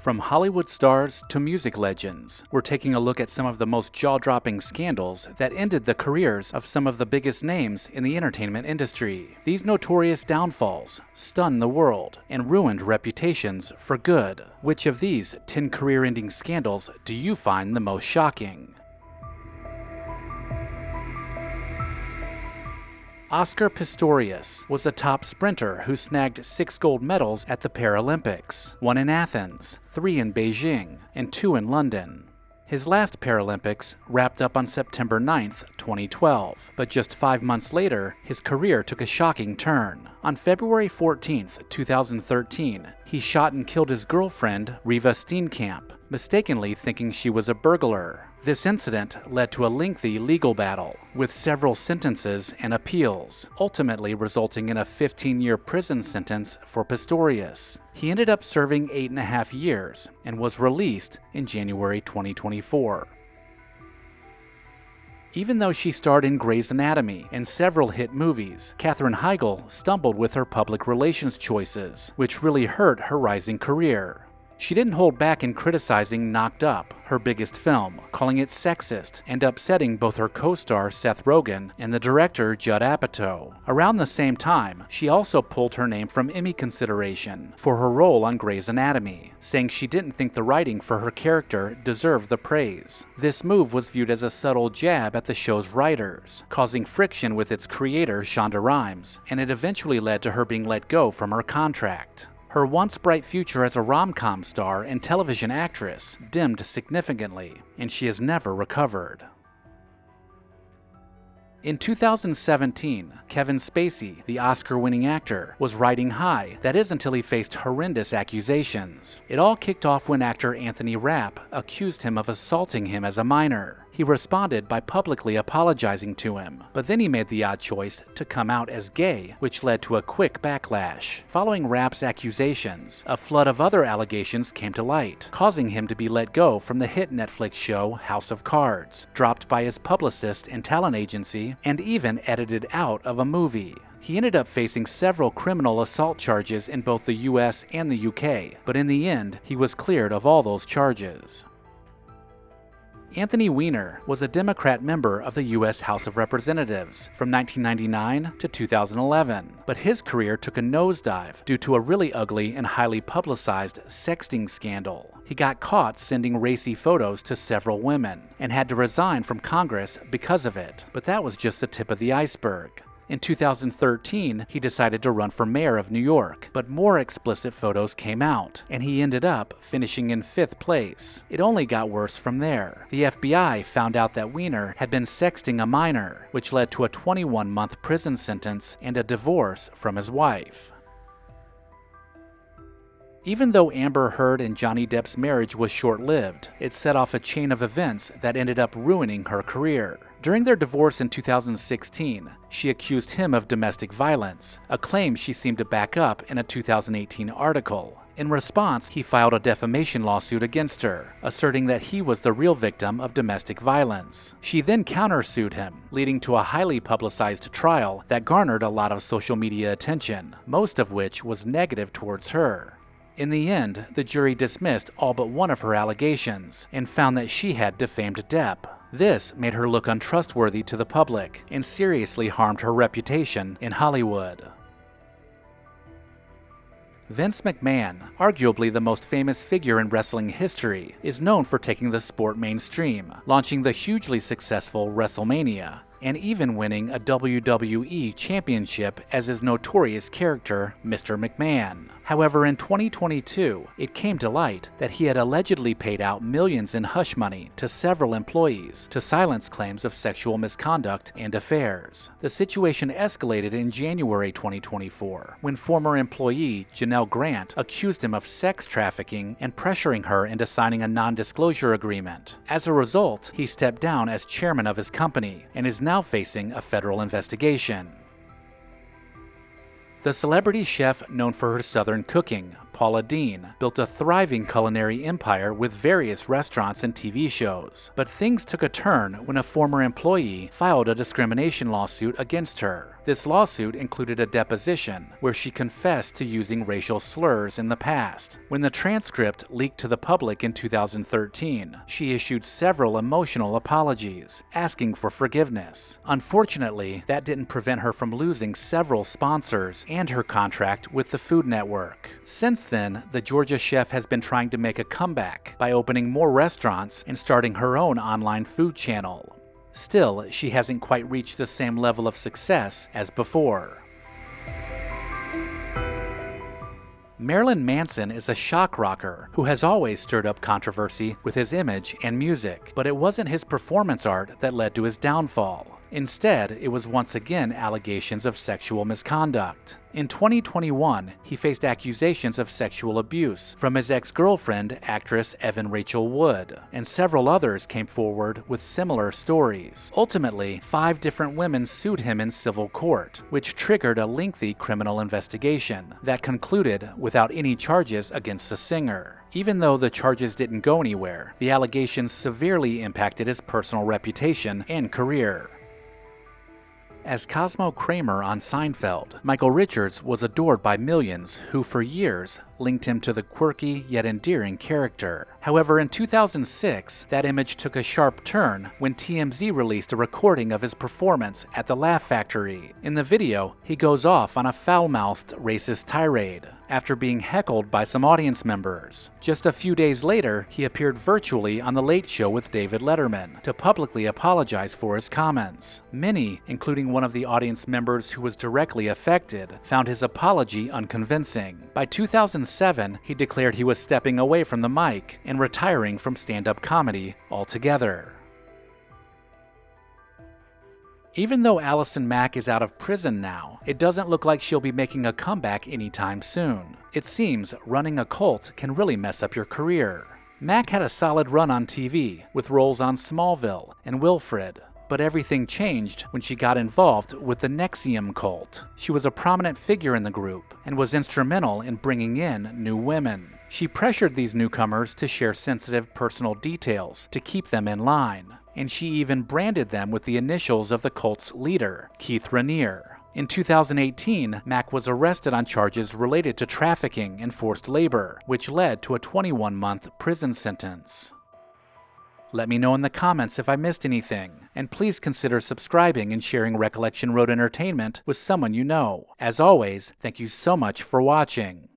From Hollywood stars to music legends, we're taking a look at some of the most jaw-dropping scandals that ended the careers of some of the biggest names in the entertainment industry. These notorious downfalls stunned the world and ruined reputations for good. Which of these 10 career-ending scandals do you find the most shocking? Oscar Pistorius was a top sprinter who snagged 6 gold medals at the Paralympics, 1 in Athens, 3 in Beijing, and 2 in London. His last Paralympics wrapped up on September 9, 2012, but just 5 months later, his career took a shocking turn. On February 14, 2013, he shot and killed his girlfriend, Riva Steenkamp, mistakenly thinking she was a burglar. This incident led to a lengthy legal battle, with several sentences and appeals, ultimately resulting in a 15-year prison sentence for Pistorius. He ended up serving 8.5 years and was released in January 2024. Even though she starred in Grey's Anatomy and several hit movies, Katherine stumbled with her public relations choices, which really hurt her rising career. She didn't hold back in criticizing Knocked Up, her biggest film, calling it sexist and upsetting both her co-star Seth Rogen and the director Judd Apatow. Around the same time, she also pulled her name from Emmy consideration for her role on Grey's Anatomy, saying she didn't think the writing for her character deserved the praise. This move was viewed as a subtle jab at the show's writers, causing friction with its creator Shonda Rhimes, and it eventually led to her being let go from her contract. Her once bright future as a rom-com star and television actress dimmed significantly, and she has never recovered. In 2017, Kevin Spacey, the Oscar-winning actor, was riding high, that is until he faced horrendous accusations. It all kicked off when actor Anthony Rapp accused him of assaulting him as a minor. He responded by publicly apologizing to him, but then he made the odd choice to come out as gay, which led to a quick backlash. Following Rapp's accusations, a flood of other allegations came to light, causing him to be let go from the hit Netflix show House of Cards, dropped by his publicist and talent agency, and even edited out of a movie. He ended up facing several criminal assault charges in both the US and the UK, but in the end, he was cleared of all those charges. Anthony Weiner was a Democrat member of the U.S. House of Representatives from 1999 to 2011, but his career took a nosedive due to a really ugly and highly publicized sexting scandal. He got caught sending racy photos to several women and had to resign from Congress because of it, but that was just the tip of the iceberg. In 2013, he decided to run for mayor of New York, but more explicit photos came out, and he ended up finishing in 5th place. It only got worse from there. The FBI found out that Weiner had been sexting a minor, which led to a 21-month prison sentence and a divorce from his wife. Even though Amber Heard and Johnny Depp's marriage was short-lived, it set off a chain of events that ended up ruining her career. During their divorce in 2016, she accused him of domestic violence, a claim she seemed to back up in a 2018 article. In response, he filed a defamation lawsuit against her, asserting that he was the real victim of domestic violence. She then countersued him, leading to a highly publicized trial that garnered a lot of social media attention, most of which was negative towards her. In the end, the jury dismissed all but one of her allegations and found that she had defamed Depp. This made her look untrustworthy to the public and seriously harmed her reputation in Hollywood. Vince McMahon, arguably the most famous figure in wrestling history, is known for taking the sport mainstream, launching the hugely successful WrestleMania, and even winning a WWE championship as his notorious character, Mr. McMahon. However, in 2022, it came to light that he had allegedly paid out millions in hush money to several employees to silence claims of sexual misconduct and affairs. The situation escalated in January 2024, when former employee Janelle Grant accused him of sex trafficking and pressuring her into signing a non-disclosure agreement. As a result, he stepped down as chairman of his company and is now facing a federal investigation. The celebrity chef known for her Southern cooking, Paula Dean, built a thriving culinary empire with various restaurants and TV shows. But things took a turn when a former employee filed a discrimination lawsuit against her. This lawsuit included a deposition where she confessed to using racial slurs in the past. When the transcript leaked to the public in 2013, she issued several emotional apologies, asking for forgiveness. Unfortunately, that didn't prevent her from losing several sponsors and her contract with the Food Network. Since then, the Georgia chef has been trying to make a comeback by opening more restaurants and starting her own online food channel. Still, she hasn't quite reached the same level of success as before. Marilyn Manson is a shock rocker who has always stirred up controversy with his image and music, but it wasn't his performance art that led to his downfall. Instead, it was once again allegations of sexual misconduct. In 2021, he faced accusations of sexual abuse from his ex-girlfriend, actress Evan Rachel Wood, and several others came forward with similar stories. Ultimately, 5 different women sued him in civil court, which triggered a lengthy criminal investigation that concluded without any charges against the singer. Even though the charges didn't go anywhere, the allegations severely impacted his personal reputation and career. As Cosmo Kramer on Seinfeld, Michael Richards was adored by millions who for years linked him to the quirky yet endearing character. However, in 2006, that image took a sharp turn when TMZ released a recording of his performance at the Laugh Factory. In the video, he goes off on a foul-mouthed racist tirade after being heckled by some audience members. Just a few days later, he appeared virtually on The Late Show with David Letterman to publicly apologize for his comments. Many, including one of the audience members who was directly affected, found his apology unconvincing. By 2007, he declared he was stepping away from the mic and retiring from stand-up comedy altogether. Even though Allison Mack is out of prison now, it doesn't look like she'll be making a comeback anytime soon. It seems running a cult can really mess up your career. Mack had a solid run on TV, with roles on Smallville and Wilfred, but everything changed when she got involved with the NXIVM cult. She was a prominent figure in the group and was instrumental in bringing in new women. She pressured these newcomers to share sensitive personal details to keep them in line, and she even branded them with the initials of the cult's leader, Keith Raniere. In 2018, Mack was arrested on charges related to trafficking and forced labor, which led to a 21-month prison sentence. Let me know in the comments if I missed anything, and please consider subscribing and sharing Recollection Road Entertainment with someone you know. As always, thank you so much for watching.